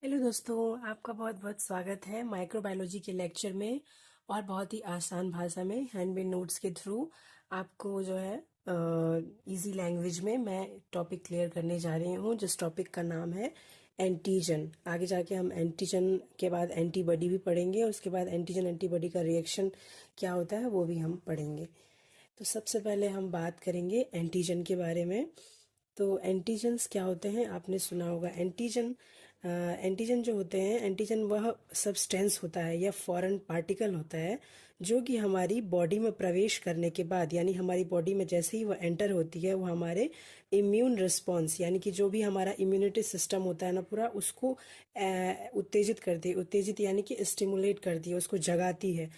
Hello दोस्तों, आपका बहुत बहुत स्वागत है माइक्रोबायोलॉजी के लेक्चर में। और बहुत ही आसान भाषा में हैंडमेड नोट्स के थ्रू आपको जो है इजी लैंग्वेज में मैं टॉपिक क्लियर करने जा रही हूँ, जिस टॉपिक का नाम है एंटीजन। आगे जाके हम एंटीजन के बाद एंटीबॉडी भी पढ़ेंगे और उसके बाद एंटीजन एंटीबॉडी का रिएक्शन क्या होता है वो भी हम पढ़ेंगे। तो सबसे पहले हम बात करेंगे एंटीजन के बारे में। तो एंटीजन्स क्या होते हैं, आपने सुना होगा। एंटीजन जो होते हैं, एंटीजन वह सब्सटेंस होता है या फॉरेन पार्टिकल होता है जो कि हमारी बॉडी में प्रवेश करने के बाद, यानी हमारी बॉडी में जैसे ही वह एंटर होती है, वो हमारे इम्यून रिस्पॉन्स यानी कि जो भी हमारा इम्यूनिटी सिस्टम होता है ना पूरा, उसको उत्तेजित करती है। उत्तेजित यानी कि स्टिमुलेट करती है, उसको जगाती है।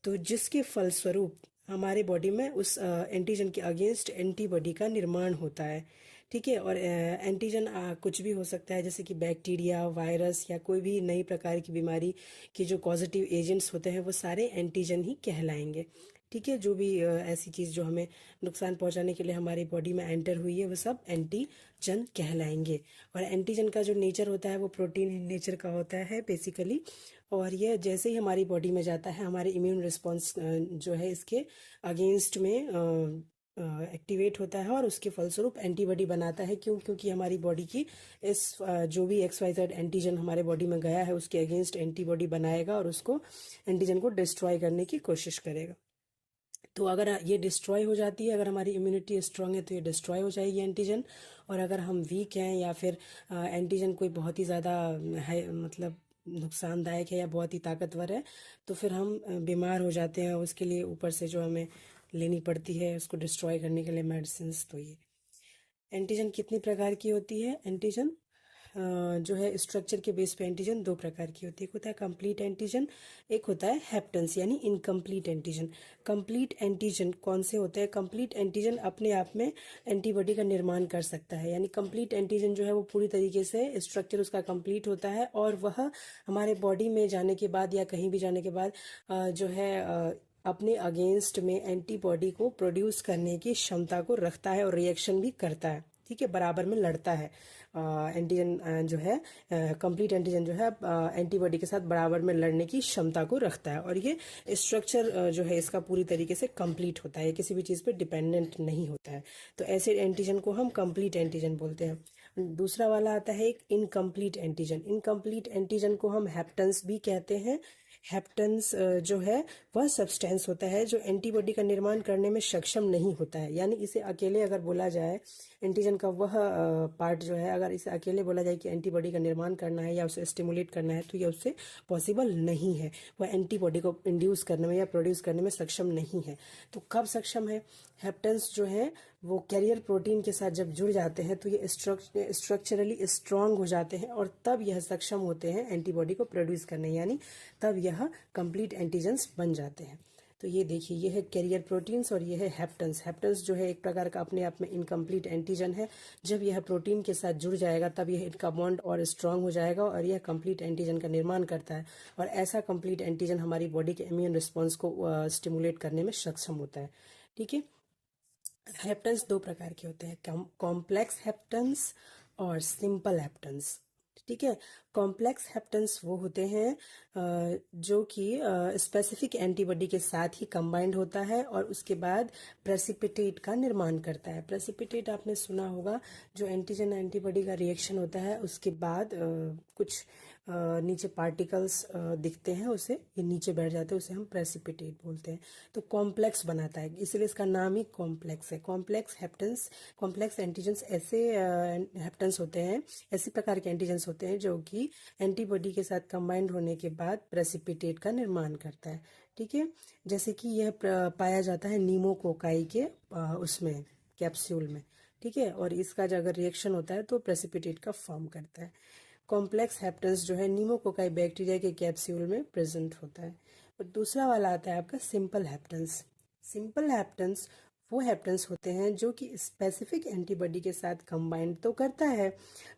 तो जिसके फलस्वरूप हमारे बॉडी में उस एंटीजन के अगेंस्ट एंटीबॉडी का निर्माण होता है। ठीक है। और एंटीजन कुछ भी हो सकता है, जैसे कि बैक्टीरिया, वायरस या कोई भी नई प्रकार की बीमारी के जो पॉजिटिव एजेंट्स होते हैं वो सारे एंटीजन ही कहलाएंगे। ठीक है। जो भी ऐसी चीज़ जो हमें नुकसान पहुंचाने के लिए हमारी बॉडी में एंटर हुई है वो सब एंटीजन कहलाएंगे। और एंटीजन का जो नेचर होता है वो प्रोटीन नेचर का होता है बेसिकली। और ये जैसे ही हमारी बॉडी में जाता है, हमारे इम्यून रिस्पॉन्स जो है इसके अगेंस्ट में एक्टिवेट होता है और उसके फलस्वरूप एंटीबॉडी बनाता है। क्यों? क्योंकि हमारी बॉडी की इस जो भी XYZ एंटीजन हमारे बॉडी में गया है उसके अगेंस्ट एंटीबॉडी बनाएगा और उसको एंटीजन को डिस्ट्रॉय करने की कोशिश करेगा। तो अगर ये डिस्ट्रॉय हो जाती है, अगर हमारी इम्यूनिटी स्ट्रांग है तो ये डिस्ट्रॉय हो जाएगी एंटीजन। और अगर हम वीक हैं या फिर एंटीजन कोई बहुत ही ज़्यादा है, मतलब नुकसानदायक है या बहुत ही ताकतवर है, तो फिर हम बीमार हो जाते हैं। उसके लिए ऊपर से जो हमें लेनी पड़ती है उसको डिस्ट्रॉय करने के लिए मेडिसिन। तो ये एंटीजन कितनी प्रकार की होती है? एंटीजन जो है स्ट्रक्चर के बेस पे एंटीजन दो प्रकार की होती है। एक होता है कंप्लीट एंटीजन, एक होता है हैप्टेंस यानी इनकम्प्लीट एंटीजन। कंप्लीट एंटीजन कौन से होते हैं? कंप्लीट एंटीजन अपने आप में एंटीबॉडी का निर्माण कर सकता है, यानी कंप्लीट एंटीजन जो है वो पूरी तरीके से स्ट्रक्चर उसका कंप्लीट होता है और वह हमारे बॉडी में जाने के बाद या कहीं भी जाने के बाद जो है अपने अगेंस्ट में एंटीबॉडी को प्रोड्यूस करने की क्षमता को रखता है और रिएक्शन भी करता है। ठीक है, बराबर में लड़ता है। एंटीजन जो है, कंप्लीट एंटीजन जो है एंटीबॉडी के साथ बराबर में लड़ने की क्षमता को रखता है। और ये स्ट्रक्चर जो है इसका पूरी तरीके से कंप्लीट होता है, किसी भी चीज़ पे डिपेंडेंट नहीं होता है। तो ऐसे एंटीजन को हम कंप्लीट एंटीजन बोलते हैं। दूसरा वाला आता है एक इनकम्प्लीट एंटीजन। इनकम्प्लीट एंटीजन को हम हैप्टेंस भी कहते हैं। हैप्टेंस जो है वह सब्सटेंस होता है जो एंटीबॉडी का निर्माण करने में सक्षम नहीं होता है, यानी इसे अकेले अगर बोला जाए, एंटीजन का वह पार्ट जो है, अगर इसे अकेले बोला जाए कि एंटीबॉडी का निर्माण करना है या उसे स्टिमुलेट करना है, तो यह उससे पॉसिबल नहीं है। वह एंटीबॉडी को इंड्यूस करने में या प्रोड्यूस करने में सक्षम नहीं है। तो कब सक्षम है? हैप्टेंस जो है वो कैरियर प्रोटीन के साथ जब जुड़ जाते हैं तो ये स्ट्रक्चरली स्ट्रांग हो जाते हैं और तब यह सक्षम होते हैं एंटीबॉडी को प्रोड्यूस करने, यानी तब यह कंप्लीट एंटीजन्स बन जाते हैं। तो ये देखिए, ये है कैरियर प्रोटीन्स और ये है हैप्टेंस। हैप्टेंस जो है एक प्रकार का अपने आप में इनकम्प्लीट एंटीजन है। जब यह प्रोटीन के साथ जुड़ जाएगा तब यह इनका बॉन्ड और स्ट्रांग हो जाएगा और यह कंप्लीट एंटीजन का निर्माण करता है। और ऐसा कंप्लीट एंटीजन हमारी बॉडी के इम्यून रिस्पॉन्स को स्टिमुलेट करने में सक्षम होता है। ठीक है। हैप्टेंस दो प्रकार के होते हैं, कॉम्प्लेक्स हैप्टेंस और सिंपल हैप्टेंस। ठीक है। कॉम्प्लेक्स हैप्टेंस वो होते हैं जो कि स्पेसिफिक एंटीबॉडी के साथ ही कंबाइंड होता है और उसके बाद प्रेसिपिटेट का निर्माण करता है। प्रेसिपिटेट आपने सुना होगा, जो एंटीजन एंटीबॉडी का रिएक्शन होता है उसके बाद कुछ नीचे पार्टिकल्स दिखते हैं, उसे ये नीचे बैठ जाते हैं, उसे हम प्रेसिपिटेट बोलते हैं। तो कॉम्प्लेक्स बनाता है, इसलिए इसका नाम ही कॉम्प्लेक्स है। कॉम्प्लेक्स हैप्टेंस, कॉम्प्लेक्स एंटीजन्स ऐसे हैप्टेंस होते हैं, ऐसी प्रकार के एंटीजन्स होते हैं जो कि एंटीबॉडी के साथ कंबाइंड होने के बाद प्रेसिपिटेट का निर्माण करता है। ठीक है। जैसे कि यह पाया जाता है नीमोकोकाई के उसमें कैप्सूल में। ठीक है। और इसका जो अगर रिएक्शन होता है तो प्रेसिपिटेट का फॉर्म करता है। कॉम्प्लेक्स हैप्टेंस जो है नीमोकोकाई बैक्टीरिया के कैप्सूल में प्रेजेंट होता है। और दूसरा वाला आता है आपका सिंपल हैप्टेंस। सिंपल हैप्टेंस वो हैप्टेंस होते हैं जो कि स्पेसिफिक एंटीबॉडी के साथ कंबाइंड तो करता है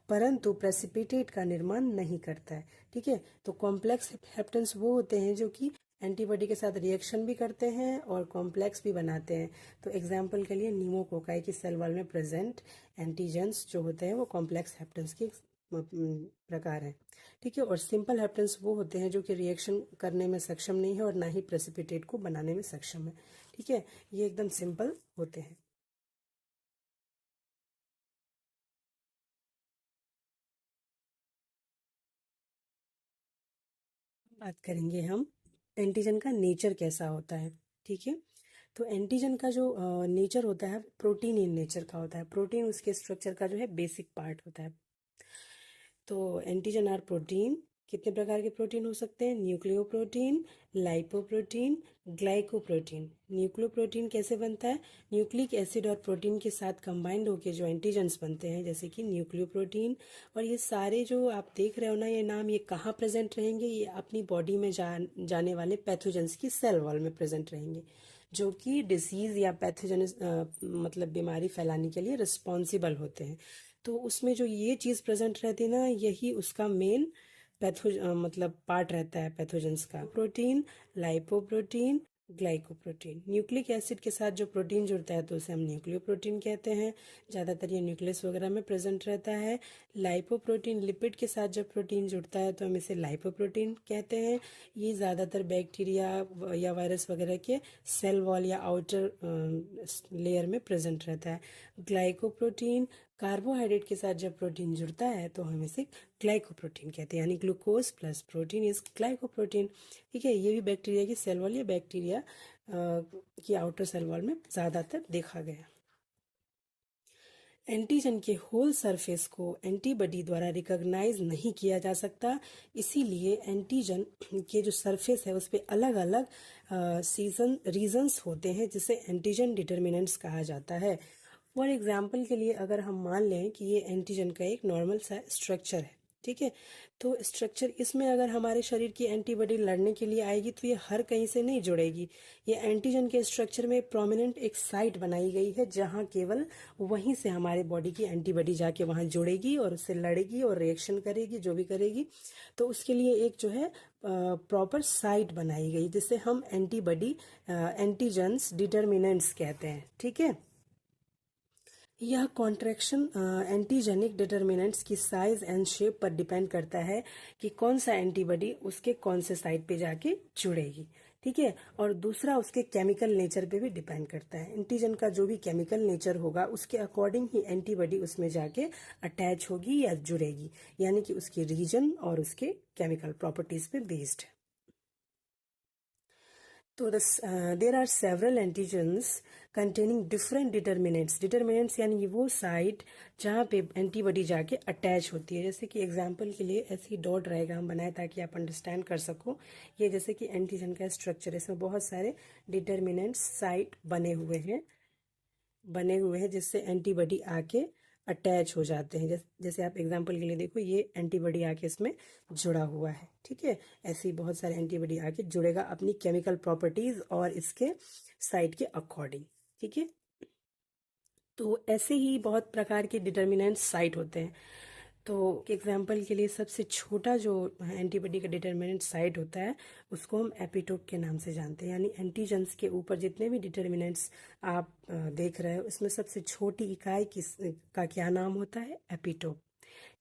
परंतु प्रेसिपिटेट का निर्माण नहीं करता है। ठीक है। तो कॉम्प्लेक्स हैप्टेंस वो होते हैं जो कि एंटीबॉडी के साथ रिएक्शन भी करते हैं और कॉम्प्लेक्स भी बनाते हैं। तो एग्जाम्पल के लिए नीमोकोकाई की सेल वॉल में प्रेजेंट एंटीजेंस जो होते हैं वो कॉम्प्लेक्स हैप्टेंस के प्रकार हैं। ठीक है, और सिंपल हैप्टेंस वो होते हैं जो कि रिएक्शन करने में सक्षम नहीं है और ना ही प्रेसिपिटेट को बनाने में सक्षम है। ठीक है, ये एकदम सिंपल होते हैं। बात करेंगे हम एंटीजन का नेचर कैसा होता है। ठीक है, तो एंटीजन का जो नेचर होता है प्रोटीन इन नेचर का होता है। प्रोटीन उसके स्ट्रक्चर का जो है बेसिक पार्ट होता है। तो एंटीजन आर प्रोटीन। कितने प्रकार के प्रोटीन हो सकते हैं? Nucleoprotein, lipoprotein, glycoprotein. न्यूक्लियोप्रोटीन कैसे बनता है? न्यूक्लिक एसिड और प्रोटीन के साथ कंबाइंड होकर जो एंटीजन्स बनते हैं, जैसे कि न्यूक्लियोप्रोटीन। और ये सारे जो आप देख रहे हो ना, ये नाम, ये कहाँ प्रेजेंट रहेंगे? ये अपनी बॉडी में जाने वाले पैथोजेंस की सेल वॉल में प्रेजेंट रहेंगे, जो कि डिसीज या पैथोजन मतलब बीमारी फैलाने के लिए रिस्पॉन्सिबल होते हैं। तो उसमें जो ये चीज़ प्रेजेंट रहती है ना, यही उसका मेन मतलब पार्ट रहता है पैथोजेंस का। Protein, lipoprotein, glycoprotein. Nucleic acid के साथ जो प्रोटीन जुड़ता है तो उसे हम न्यूक्लियोप्रोटीन कहते हैं। ज़्यादातर ये न्यूक्लियस वगैरह में प्रेजेंट रहता है। लाइपोप्रोटीन, लिपिड के साथ जब प्रोटीन जुड़ता है तो हम इसे लाइपोप्रोटीन कहते हैं। ये ज़्यादातर बैक्टीरिया या वायरस वगैरह के सेल वॉल या आउटर लेयर में प्रेजेंट रहता है। ग्लाइकोप्रोटीन, कार्बोहाइड्रेट के साथ जब प्रोटीन जुड़ता है तो हम इसे ग्लाइकोप्रोटीन कहते हैं, यानी glucose plus protein is glycoprotein. ठीक है, ये भी बैक्टीरिया की सेल वॉल या बैक्टीरिया की आउटर सेल वॉल में ज़्यादातर देखा गया। एंटीजन के होल सरफेस को एंटीबॉडी द्वारा रिकॉग्नाइज नहीं किया जा सकता, इसीलिए एंटीजन के जो सरफेस है उस पर अलग अलग सीजन रीजन्स होते हैं, जिसे एंटीजन डिटर्मिनेंट्स कहा जाता है। फॉर एग्जाम्पल के लिए अगर हम मान लें कि ये एंटीजन का एक नॉर्मल सा स्ट्रक्चर है, ठीक है, तो स्ट्रक्चर इसमें अगर हमारे शरीर की एंटीबॉडी लड़ने के लिए आएगी तो ये हर कहीं से नहीं जुड़ेगी। ये एंटीजन के स्ट्रक्चर में प्रोमिनेंट एक साइट बनाई गई है जहाँ केवल वहीं से हमारे बॉडी की एंटीबॉडी जाके वहाँ जुड़ेगी और उससे लड़ेगी और रिएक्शन करेगी, जो भी करेगी। तो उसके लिए एक जो है प्रॉपर साइट बनाई गई, जिसे हम एंटीबॉडी एंटीजन्स डिटर्मिनेंट्स कहते हैं। ठीक है, यह कॉन्ट्रैक्शन एंटीजेनिक डिटर्मिनेंट्स की साइज एंड शेप पर डिपेंड करता है कि कौन सा एंटीबॉडी उसके कौन से साइट पे जाके जुड़ेगी। ठीक है, और दूसरा उसके केमिकल नेचर पे भी डिपेंड करता है। एंटीजन का जो भी केमिकल नेचर होगा उसके अकॉर्डिंग ही एंटीबॉडी उसमें जाके अटैच होगी या जुड़ेगी, यानी कि उसकी रीजन और उसके केमिकल प्रॉपर्टीज पे बेस्ड है। तो there are several antigens containing different determinants. Determinants यानी कि वो साइट जहाँ पे एंटीबॉडी जाके अटैच होती है। जैसे कि एग्जांपल के लिए ऐसे ही डॉट डायग्राम बनाए ताकि आप अंडरस्टैंड कर सको। ये जैसे कि एंटीजन का स्ट्रक्चर है, इसमें बहुत सारे डिटर्मिनेंट्स साइट बने हुए हैं जिससे एंटीबॉडी आके अटैच हो जाते हैं। जैसे आप एग्जांपल के लिए देखो, ये एंटीबॉडी आके इसमें जुड़ा हुआ है। ठीक है, ऐसे ही बहुत सारे एंटीबॉडी आके जुड़ेगा अपनी केमिकल प्रॉपर्टीज और इसके साइट के अकॉर्डिंग। ठीक है, तो ऐसे ही बहुत प्रकार के डिटर्मिनेंट साइट होते हैं। तो एग्जाम्पल के लिए सबसे छोटा जो एंटीबॉडी का डिटर्मिनेंट साइट होता है उसको हम एपिटोप के नाम से जानते हैं। यानी एंटीजन्स के ऊपर जितने भी डिटर्मिनेंट्स आप देख रहे हो, इसमें सबसे छोटी इकाई का क्या नाम होता है? एपिटोप।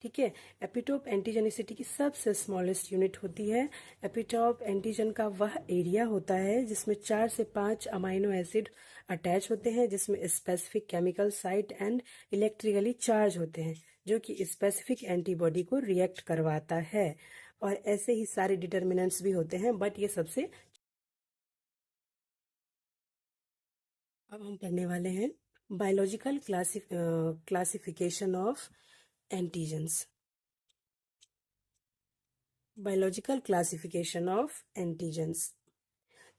ठीक है, एपिटोप एंटीजेनिसिटी की सबसे स्मॉलेस्ट यूनिट होती है। एपिटोप एंटीजन का वह एरिया होता है जिसमें 4 से 5 अमाइनो एसिड अटैच होते हैं, जिसमें specific chemical site and electrically charge होते हैं, जो कि स्पेसिफिक एंटीबॉडी को रिएक्ट करवाता है। और ऐसे ही सारे डिटर्मिनेंट्स भी होते हैं, बट ये सबसे। अब हम पढ़ने वाले हैं biological classification of antigens. Biological classification of antigens.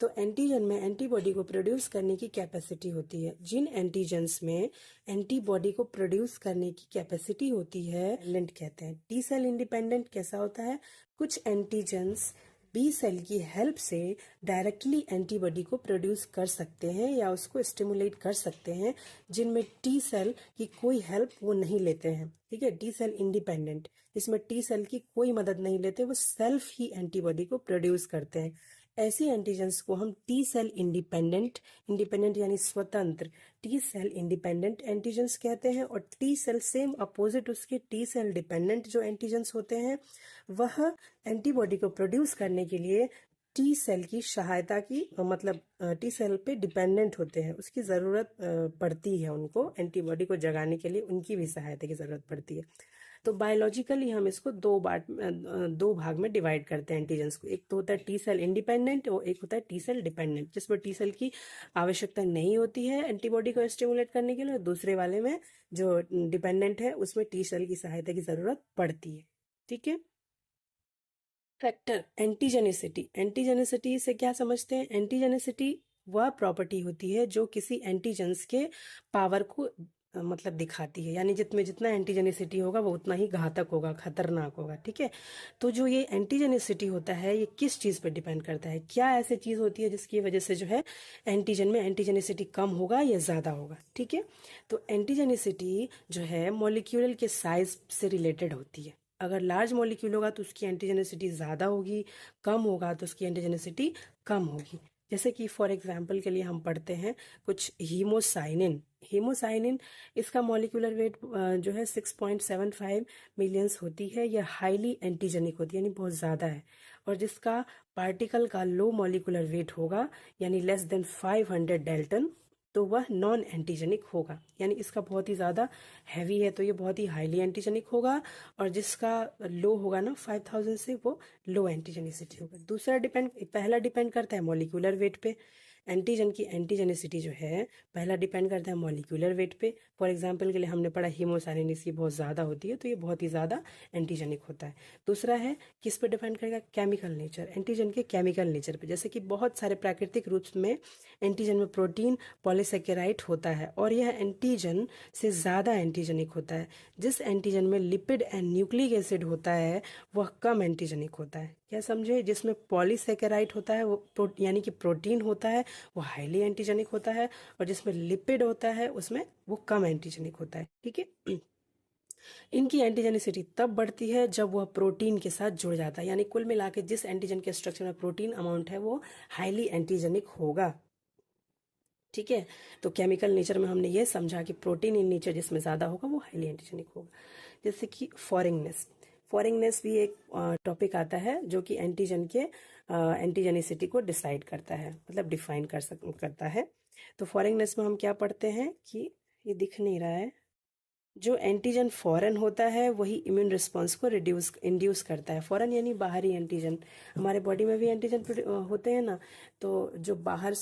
तो एंटीजन में एंटीबॉडी को प्रोड्यूस करने की कैपेसिटी होती है। जिन एंटीजन्स में एंटीबॉडी को प्रोड्यूस करने की कैपेसिटी होती है इंडिपेंडेंट कहते हैं। टी सेल इंडिपेंडेंट कैसा होता है? कुछ एंटीजन्स बी सेल की हेल्प से डायरेक्टली एंटीबॉडी को प्रोड्यूस कर सकते हैं या उसको स्टिमुलेट कर सकते हैं, जिनमें टी सेल की कोई हेल्प वो नहीं लेते हैं। ठीक है, टी सेल इंडिपेंडेंट, इसमें टी सेल की कोई मदद नहीं लेते, वो सेल्फ ही एंटीबॉडी को प्रोड्यूस करते हैं। ऐसे एंटीजेंस को हम टी सेल इंडिपेंडेंट, इंडिपेंडेंट यानी स्वतंत्र, टी सेल इंडिपेंडेंट एंटीजेंस कहते हैं। और टी सेल सेम अपोजिट उसके टी सेल डिपेंडेंट जो एंटीजेंस होते हैं, वह एंटीबॉडी को प्रोड्यूस करने के लिए टी सेल की सहायता की, मतलब टी सेल पे डिपेंडेंट होते हैं, उसकी ज़रूरत पड़ती है उनको, एंटीबॉडी को जगाने के लिए उनकी भी सहायता की ज़रूरत पड़ती है। तो बायोलॉजिकली हम इसको दो भाग में डिवाइड करते हैं एंटीजेंस को। एक तो होता है टी सेल इंडिपेंडेंट और एक होता है टी सेल डिपेंडेंट, जिसमें टी सेल की आवश्यकता नहीं होती है एंटीबॉडी को स्टिमुलेट करने के लिए। दूसरे वाले में जो डिपेंडेंट है उसमें टी सेल की सहायता की जरूरत पड़ती है। ठीक है। फैक्टर एंटीजेनिसिटी, एंटीजेनिसिटी से क्या समझते हैं? एंटीजेनिसिटी वह प्रॉपर्टी होती है जो किसी एंटीजेंस के पावर को मतलब दिखाती है, यानी जितने जितना एंटीजेनिसिटी होगा वो उतना ही घातक होगा, खतरनाक होगा। ठीक है। तो जो ये एंटीजेनिसिटी होता है ये किस चीज़ पर डिपेंड करता है? क्या ऐसी चीज़ होती है जिसकी वजह से जो है एंटीजन में एंटीजेनिसिटी कम होगा या ज़्यादा होगा? ठीक है। तो एंटीजेनिसिटी जो है मॉलिक्यूल के साइज से रिलेटेड होती है। अगर लार्ज मॉलिक्यूल होगा तो उसकी एंटीजेनिसिटी ज़्यादा होगी, कम होगा तो उसकी एंटीजेनिसिटी कम होगी। जैसे कि फॉर एग्जांपल के लिए हम पढ़ते हैं कुछ हीमोसाइनिन, हीमोसाइनिन इसका मॉलिक्यूलर वेट जो है 6.75 मिलियंस होती है। यह हाईली एंटीजेनिक होती है, यानी बहुत ज़्यादा है। और जिसका पार्टिकल का लो मॉलिक्यूलर वेट होगा यानी लेस देन 500 डेल्टन, तो वह नॉन एंटीजेनिक होगा। यानी इसका बहुत ही ज़्यादा हैवी है तो ये बहुत ही हाईली एंटीजेनिक होगा। और जिसका लो होगा ना 5000 से, वो लो एंटीजेनिसिटी होगा। पहला डिपेंड करता है मॉलिक्यूलर वेट पे। एंटीजन की एंटीजेनिसिटी जो है पहला डिपेंड करता है मॉलिक्यूलर वेट पे। फॉर एग्जांपल के लिए हमने पढ़ा हीमोसाइनिन, इसकी बहुत ज़्यादा होती है तो ये बहुत ही ज़्यादा एंटीजेनिक होता है। दूसरा है किस पे डिपेंड करेगा? केमिकल नेचर, एंटीजन के केमिकल नेचर पे। जैसे कि बहुत सारे प्राकृतिक रूप में एंटीजन में प्रोटीन पॉलीसेकेराइड होता है और यह एंटीजन से ज़्यादा एंटीजेनिक होता है। जिस एंटीजन में लिपिड एंड न्यूक्लिक एसिड होता है वह कम एंटीजेनिक होता है। क्या समझे? जिसमें पॉलीसेकेराइड होता है वो यानी कि प्रोटीन होता है, वो हाईली एंटीजेनिक होता है। और जिसमें लिपिड होता है उसमें वो कम एंटीजेनिक होता है। ठीक है। इनकी एंटीजेनिसिटी तब बढ़ती है जब वह प्रोटीन के साथ जुड़ जाता है, यानी कुल मिला के जिस एंटीजन के स्ट्रक्चर में प्रोटीन अमाउंट है वो हाईली एंटीजेनिक होगा। ठीक है। तो केमिकल नेचर में हमने ये समझा कि प्रोटीन इन नेचर जिसमें ज़्यादा होगा वो हाईली एंटीजेनिक होगा। जैसे कि फॉरिंगनेस, फॉरिंगनेस भी एक टॉपिक आता है जो कि एंटीजन के एंटीजेनिसिटी को डिसाइड करता है, मतलब डिफाइन करता है। तो फॉरिंगनेस में हम क्या पढ़ते हैं कि ये दिख नहीं रहा है, जो एंटीजन फॉरेन होता है वही इम्यून रिस्पॉन्स को इंड्यूस करता है। फॉरेन यानी बाहरी एंटीजन, हमारे बॉडी में भी एंटीजन होते हैं ना, तो जो बाहर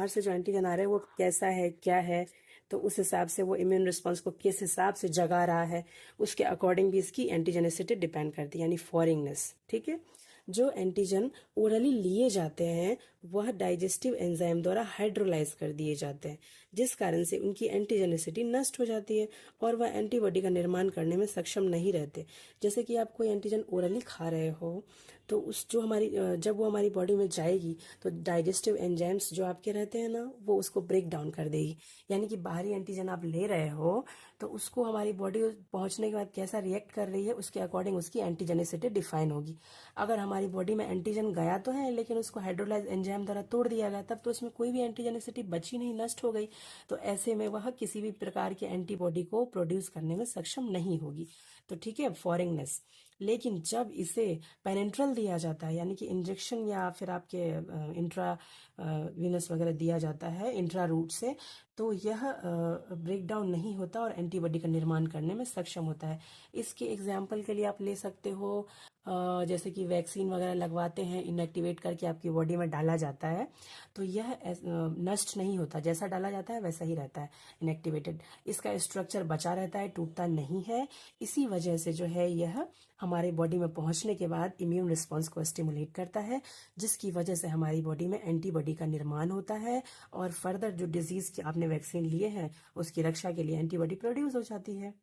से जो एंटीजन आ रहे हैं वो कैसा है, क्या है, तो उस हिसाब से वो इम्यून रिस्पॉन्स को किस हिसाब से जगा रहा है उसके अकॉर्डिंग भी इसकी एंटीजेनिसिटी डिपेंड करती है, यानी फॉरिंगनेस। ठीक है। जो एंटीजन ओरली लिए जाते हैं वह डाइजेस्टिव एंजाइम द्वारा हाइड्रोलाइज कर दिए जाते हैं, जिस कारण से उनकी एंटीजेनिसिटी नष्ट हो जाती है और वह एंटीबॉडी का निर्माण करने में सक्षम नहीं रहते। जैसे कि आप कोई एंटीजन ओरली खा रहे हो तो उस जो हमारी जब वो हमारी बॉडी में जाएगी तो डाइजेस्टिव एंजाइम्स जो आपके रहते हैं ना वो उसको ब्रेक डाउन कर देगी। यानी कि बाहरी एंटीजन आप ले रहे हो तो उसको हमारी बॉडी पहुंचने के बाद कैसा रिएक्ट कर रही है उसके अकॉर्डिंग उसकी एंटीजेनिसिटी डिफाइन होगी। अगर हमारी बॉडी में एंटीजन गया तो है लेकिन उसको हाइड्रोलाइज एंजाइम द्वारा तोड़ दिया गया, तब तो उसमें कोई भी एंटीजेनिसिटी बची नहीं, नष्ट हो गई। तो ऐसे में वह किसी भी प्रकार के एंटीबॉडी को प्रोड्यूस करने में सक्षम नहीं होगी। तो ठीक है, फॉरिंगनेस। लेकिन जब इसे पेनेट्रल दिया जाता है यानी कि इंजेक्शन या फिर आपके इंट्रा वीनस वगैरह दिया जाता है इंट्रा रूट से, तो यह ब्रेक डाउन नहीं होता और एंटीबॉडी का निर्माण करने में सक्षम होता है। इसके एग्जाम्पल के लिए आप ले सकते हो जैसे कि वैक्सीन वगैरह लगवाते हैं, इनएक्टिवेट करके आपकी बॉडी में डाला जाता है तो यह नष्ट नहीं होता, जैसा डाला जाता है वैसा ही रहता है इनएक्टिवेटेड। इसका स्ट्रक्चर बचा रहता है, टूटता नहीं है। इसी वजह से जो है यह हमारे बॉडी में पहुंचने के बाद इम्यून रिस्पॉन्स को स्टिमुलेट करता है, जिसकी वजह से हमारी बॉडी में एंटीबॉडी का निर्माण होता है और फर्दर जो डिजीज की आपने वैक्सीन लिए हैं उसकी रक्षा के लिए एंटीबॉडी प्रोड्यूस हो जाती है।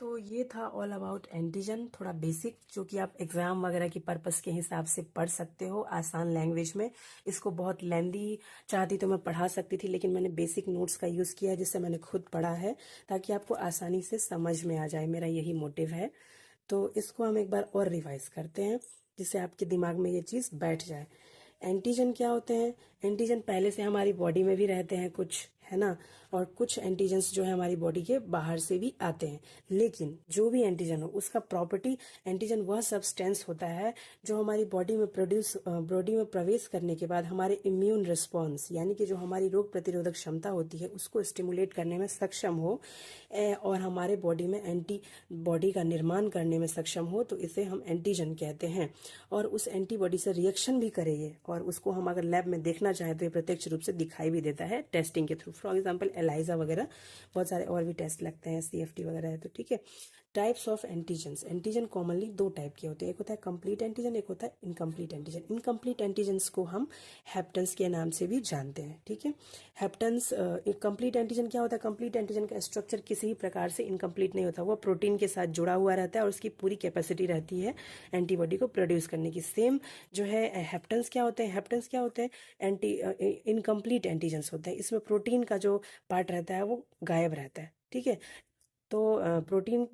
तो ये था ऑल अबाउट एंटीजन, थोड़ा बेसिक जो कि आप एग्जाम वगैरह की पर्पस के हिसाब से पढ़ सकते हो आसान लैंग्वेज में। इसको बहुत लेंदी चाहती तो मैं पढ़ा सकती थी लेकिन मैंने बेसिक नोट्स का यूज़ किया है जिससे मैंने खुद पढ़ा है ताकि आपको आसानी से समझ में आ जाए, मेरा यही मोटिव है। तो इसको हम एक बार और रिवाइज करते हैं। जिससे आपके दिमाग में ये चीज़ बैठ जाए। एंटीजन क्या होते हैं? एंटीजन पहले से हमारी बॉडी में भी रहते हैं कुछ, है ना, और कुछ एंटीजन्स जो है हमारी बॉडी के बाहर से भी आते हैं। लेकिन जो भी एंटीजन हो उसका प्रॉपर्टी, एंटीजन वह सब्सटेंस होता है जो हमारी बॉडी में प्रवेश करने के बाद हमारे इम्यून रिस्पॉन्स, यानी कि जो हमारी रोग प्रतिरोधक क्षमता होती है उसको स्टिमुलेट करने में सक्षम हो, और हमारे बॉडी में एंटीबॉडी का निर्माण करने में सक्षम हो, तो इसे हम एंटीजन कहते हैं। और उस एंटीबॉडी से रिएक्शन भी करेंगे, और उसको हम अगर लैब में देखना चाहें तो ये प्रत्यक्ष रूप से दिखाई भी देता है टेस्टिंग के थ्रू। फॉर एग्जांपल एलाइजा वगैरह, बहुत सारे और भी टेस्ट लगते हैं, CFT वगैरह है तो, ठीक है। Types of antigens. Antigen commonly दो टाइप के होते हैं, एक होता है कंप्लीट एंटीजन, एक होता है इनकम्प्लीट एंटीजन। इनकम्प्लीट एंटीजन्स को हम हेप्टन्स के नाम से भी जानते हैं, ठीक है। हेप्टन्स, कंप्लीट एंटीजन क्या होता है? कंप्लीट एंटीजन का स्ट्रक्चर किसी भी प्रकार से इनकम्प्लीट नहीं होता, वो प्रोटीन के साथ जुड़ा हुआ रहता है और उसकी पूरी कैपेसिटी रहती है एंटीबॉडी को प्रोड्यूस करने की। सेम जो है हेप्टन्स क्या होते हैं? हेप्टन्स क्या होते हैं? इनकम्प्लीट एंटीजन्स होते हैं, इसमें प्रोटीन का जो पार्ट रहता है वो गायब रहता है, ठीक है। तो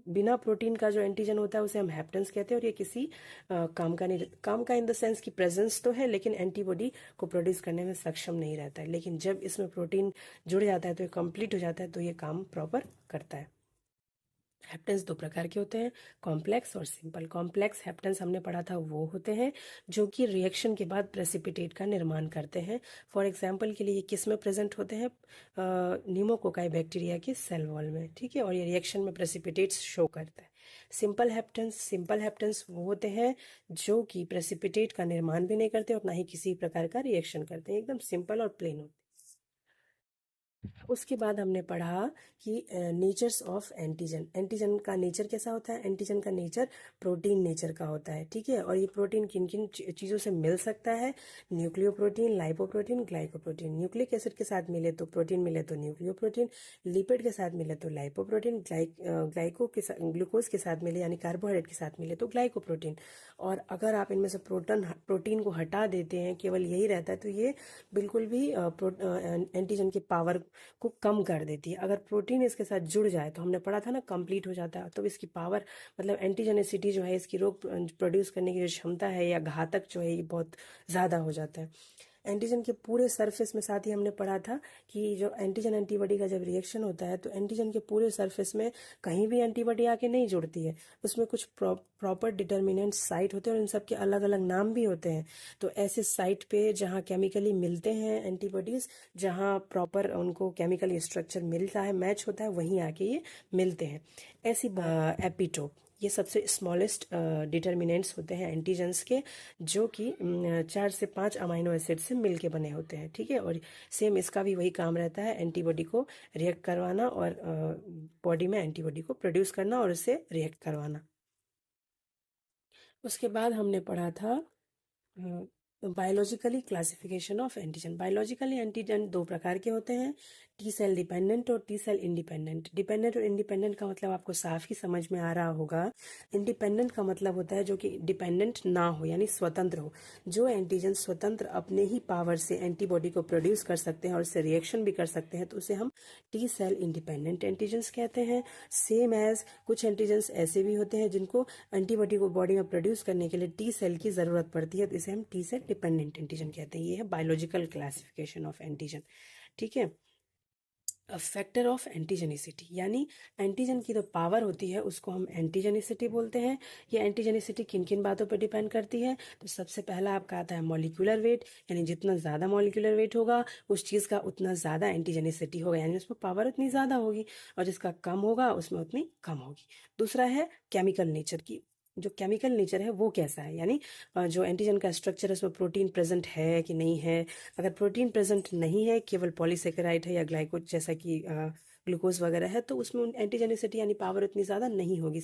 बिना प्रोटीन का जो एंटीजन होता है उसे हम हेप्टेंस कहते हैं, और ये किसी काम का नहीं, काम का इन द सेंस की प्रेजेंस तो है लेकिन एंटीबॉडी को प्रोड्यूस करने में सक्षम नहीं रहता है। लेकिन जब इसमें प्रोटीन जुड़ जाता है तो ये कंप्लीट हो जाता है, तो ये काम प्रॉपर करता है। हेप्टेंस दो प्रकार के होते हैं, कॉम्प्लेक्स और सिंपल। कॉम्प्लेक्स हेप्टेंस हमने पढ़ा था वो होते हैं जो कि रिएक्शन के बाद प्रेसिपिटेट का निर्माण करते हैं। फॉर एग्जांपल के लिए ये किस में प्रेजेंट होते हैं? न्यूमोकोकाई बैक्टीरिया के सेल वॉल में, ठीक है, और ये रिएक्शन में प्रेसिपिटेट्स शो करता है। सिंपल हेप्टेंस वो होते हैं जो कि प्रेसिपिटेट का निर्माण भी नहीं करते और ना ही किसी प्रकार का रिएक्शन करते हैं, एकदम सिंपल और प्लेन होते हैं। उसके बाद हमने पढ़ा कि नेचर्स ऑफ एंटीजन। एंटीजन का नेचर कैसा होता है? एंटीजन का नेचर प्रोटीन नेचर का होता है, ठीक है। और ये प्रोटीन किन किन चीज़ों से मिल सकता है? Nucleoprotein, lipoprotein, glycoprotein. Nucleic acid के साथ मिले तो प्रोटीन, मिले तो न्यूक्लियोप्रोटीन। लिपिड के साथ मिले तो लाइपोप्रोटीन। ग्लूकोज के साथ मिले यानी कार्बोहाइड्रेट के साथ मिले तो ग्लाइकोप्रोटीन। और अगर आप इनमें से प्रोटीन को हटा देते हैं, केवल यही रहता है, तो ये बिल्कुल भी एंटीजन की पावर को कम कर देती है। अगर प्रोटीन इसके साथ जुड़ जाए तो हमने पढ़ा था ना, कंप्लीट हो जाता है, तो इसकी पावर, मतलब एंटीजेनेसिटी जो है, इसकी रोग प्रोड्यूस करने की जो क्षमता है या घातक जो है, ये बहुत ज़्यादा हो जाता है। एंटीजन के पूरे सरफेस में, साथ ही हमने पढ़ा था कि जो एंटीजन एंटीबॉडी का जब रिएक्शन होता है तो एंटीजन के पूरे सरफेस में कहीं भी एंटीबॉडी आके नहीं जुड़ती है, उसमें कुछ प्रॉपर डिटर्मिनेंट साइट होते हैं और इन सब के अलग अलग नाम भी होते हैं। तो ऐसे साइट पे जहाँ केमिकली मिलते हैं एंटीबॉडीज, जहाँ प्रॉपर उनको केमिकल स्ट्रक्चर मिलता है, मैच होता है, वहीं आके ये मिलते हैं। ऐसी एपिटोप, ये सबसे स्मॉलेस्ट डिटर्मिनेंट्स होते हैं एंटीजेंस के, जो कि 4 से 5 अमाइनो एसिड से मिलके बने होते हैं, ठीक है। और सेम इसका भी वही काम रहता है, एंटीबॉडी को रिएक्ट करवाना और बॉडी में एंटीबॉडी को प्रोड्यूस करना और उससे रिएक्ट करवाना। उसके बाद हमने पढ़ा था biologically classification of antigen. Biologically antigen दो प्रकार के होते हैं, टी सेल डिपेंडेंट और टी सेल इंडिपेंडेंट। डिपेंडेंट और इंडिपेंडेंट का मतलब आपको साफ ही समझ में आ रहा होगा। इंडिपेंडेंट का मतलब होता है जो कि डिपेंडेंट ना हो, यानी स्वतंत्र हो। जो एंटीजन स्वतंत्र अपने ही पावर से एंटीबॉडी को प्रोड्यूस कर सकते हैं और उससे रिएक्शन भी कर सकते हैं, तो उसे हम टी सेल इंडिपेंडेंट एंटीजन्स कहते हैं। सेम एज कुछ एंटीजन्स ऐसे भी होते हैं जिनको एंटीबॉडी को बॉडी में प्रोड्यूस करने के लिए टी सेल की जरूरत पड़ती है, तो इसे हम टी सेल डिपेंडेंट एंटीजन कहते हैं। ये है बायोलॉजिकल क्लासिफिकेशन ऑफ एंटीजन, ठीक है। फैक्टर ऑफ एंटीजेनिसिटी, यानी एंटीजन की जो पावर होती है उसको हम एंटीजेनिसिटी बोलते हैं। ये एंटीजेनिसिटी किन किन बातों पर डिपेंड करती है? तो सबसे पहला आपका आता है मॉलिक्यूलर वेट, यानी जितना ज़्यादा मॉलिक्यूलर वेट होगा उस चीज़ का उतना ज़्यादा एंटीजेनिसिटी होगा, यानी उसमें पावर उतनी ज़्यादा होगी, और जिसका कम होगा उसमें उतनी कम होगी। दूसरा है केमिकल नेचर की, जो केमिकल नेचर है वो कैसा है, यानी जो एंटीजन का स्ट्रक्चर है उसमें प्रोटीन प्रेजेंट है कि नहीं है। अगर प्रोटीन प्रेजेंट नहीं है, केवल पॉलीसेकेराइड है या ग्लाइकोज जैसा कि ग्लूकोज वगैरह है, तो उसमें एंटीजेनिसिटी यानी पावर उतनी ज़्यादा नहीं होगी।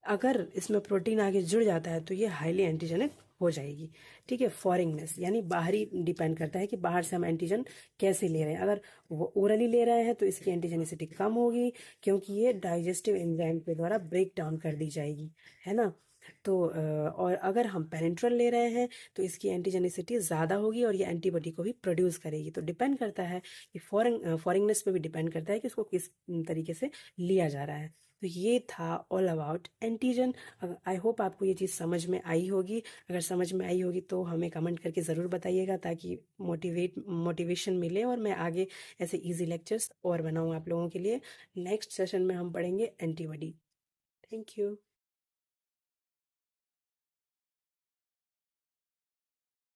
अगर इसमें प्रोटीन आगे जुड़ जाता है तो ये हाईली एंटीजेनिक हो जाएगी, ठीक है। फॉरिंगनेस, यानी बाहरी डिपेंड करता है कि बाहर से हम एंटीजन कैसे ले रहे हैं। अगर वो ओरली ले रहे हैं तो इसकी एंटीजेनिसिटी कम होगी, क्योंकि ये डाइजेस्टिव एंजाइम के द्वारा ब्रेक डाउन कर दी जाएगी, है ना। तो और अगर हम पेरेंट्रल ले रहे हैं तो इसकी एंटीजेनिसिटी ज़्यादा होगी और ये एंटीबॉडी को भी प्रोड्यूस करेगी। तो डिपेंड करता है कि फॉरिंगनेस पे भी डिपेंड करता है कि इसको किस तरीके से लिया जा रहा है। तो ये था all about antigen. I hope आपको ये चीज़ समझ में आई होगी। अगर समझ में आई होगी तो हमें कमेंट करके ज़रूर बताइएगा, ताकि मोटिवेशन मिले और मैं आगे ऐसे इजी लेक्चर्स और बनाऊँ आप लोगों के लिए। नेक्स्ट सेशन में हम पढ़ेंगे एंटीबॉडी। Thank you.